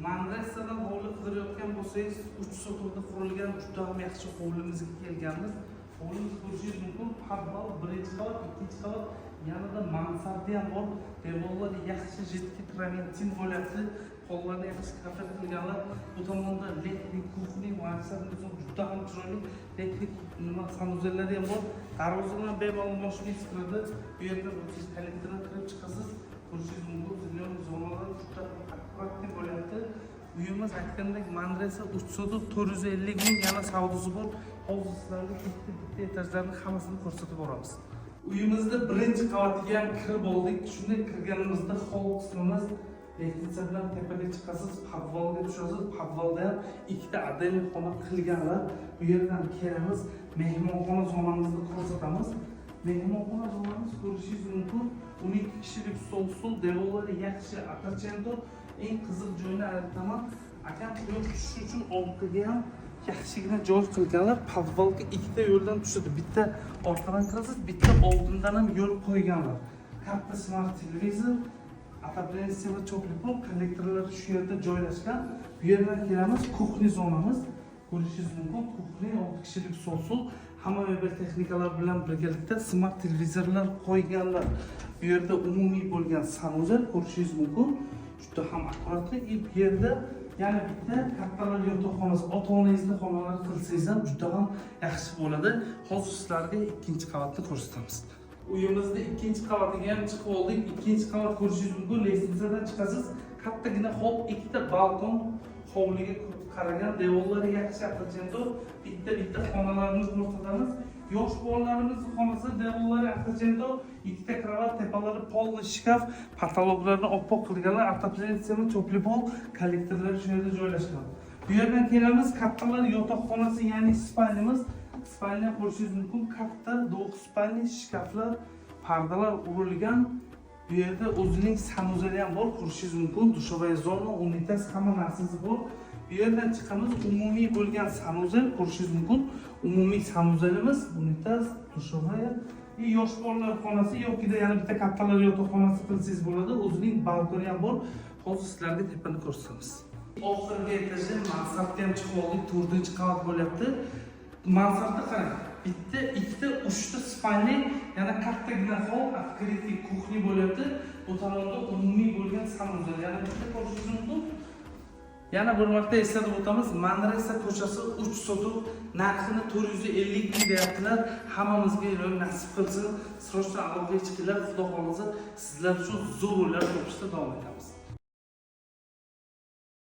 Mandrasadan hovli qidirayotgan bo'lsangiz, 3 so'qida qurilgan juda ham yaxshi hovlimizga kelganmiz. Hovlimiz ko'rishingiz mumkin. Podval, birinchi qavat, ikkinchi qavat, yanada mansarda ham bor. Devorlari yaxshi jiddiy traventin bo'lyapti. Qo'llarni yaxshi kafet qilganlar. Bu tomonda letnik kuxni mansarda juda ham chiroyli letnik nima sanuzellari ham bor. Darvoza bilan bemalol mashina kiradi. Bu yerda siz elektrni kirib chiqasiz. Ko'rishingiz mumkin. Zilyon zonalar juda akkuratli bo'lyapti. Uyimiz aytgandek Mandrasa 300-450 ming yana savdosi bor. Hozir sizlarga bitta etajlarning hammasini ko'rsatib boramiz. Uyimizda birinchi qavatiga ham kirib oldik. Shunday kirganimizda hol qismimiz lestitsa bilan tepaga chiqasiz, podvalga tushasiz. Podvalda ham ikkita отдельный xona qilganlar. Bu yerdan kelamiz, mehmonxona zonamizni ko'rsatamiz. Mehmonxona zonamiz ko'rishingiz mumkin. 12 kishilik stol, devorlari yaxshi, atachento. Eng qiziq joyini aytaman. Akam quyosh tushishi uchun orqaga ham yaxshigina joy qilganlar. Podvalga ikkita yo'ldan tushadi. Bitta orqadan kirasiz, bitta oldindan ham yo'l qo'yganlar. Katta smart televizor, отопление va cho'plipol kollektorlari shu yerda joylashgan. Bu yerdan kelamiz, kuxni zonamiz. Ko'rishingiz mumkin. Kuxni 6 kishilik stol, hamma mebel texnikalar bilan birgalikda smart televizorlar qo'yganlar. Bu yerda umumiy bo'lgan sanuzel ko'rishingiz mumkin. Juda ham akkuratli. Bu yerda yana bitta kattalar yotoqxonasi, ota-onangizni xonalari qilsangiz ham juda ham yaxshi bo'ladi. Hozir sizlarga ikkinchi qavatni ko'rsatamiz. Uyimizda ikkinchi qavatiga ham chiqib oldik. Ikkinchi qavat ko'rishingiz mumkin. Lestitsadan chiqasiz. Kattagina hol, ikkita balkon, hovliga qaragan, devorlari yaxshi atachento, bitta xonalarni ko'rsatamiz. Yosh bolalarimizni xonasi, devorlari atachento, ikkita kravat, tepalari polni shkaf, patologlarni oppoq qilganlar, отопление cho'plipol kollektorlari shu yerda joylashgan. Bu yerdan kelamiz, kattalar yotoqxonasi, ya'ni spalnimiz. Spalnya ko'rishingiz mumkin. Katta двухспальный shkaflar, pardalar urilgan. Bu yerda o'zining sanuzeli ham bor, ko'rishingiz mumkin. Dushovaya zona, unitaz, hamma narsasi bor. Bu yerdan chiqamiz, umumiy bo'lgan sanuzel ko'rishingiz mumkin. Umumiy sanuzelimiz, unitaz, dushovaya, yosh bolalar xonasi yoki yana bitta kattalar yotoqxonasi qilsangiz bo'ladi. O'zining balkoni ham bor. Hozir sizlarga tepani ko'rsatamiz. Oxirgi etajda mansardga ham chiqib oldik, 4-qavat bo'lyapti. Mansardda qarang, bitta, ikkita, 3ta spalni, yana kattagina hol, открытый kuxni bo'lyapti. Bu tomonda umumiy bo'lgan sanuzel, yana bitta ko'rishingiz mumkin. Yana bir marta eslatib o'tamiz, Mandrasa ko'chasi 3 sotuq, narxini 450 ming deyaptilar. Hammamizga iloyim nasib qilsin. Srochno aloqaga chiqinglar, xudo xolisa sizlar uchun zo'r o'yinlar ko'rishda davom etamiz.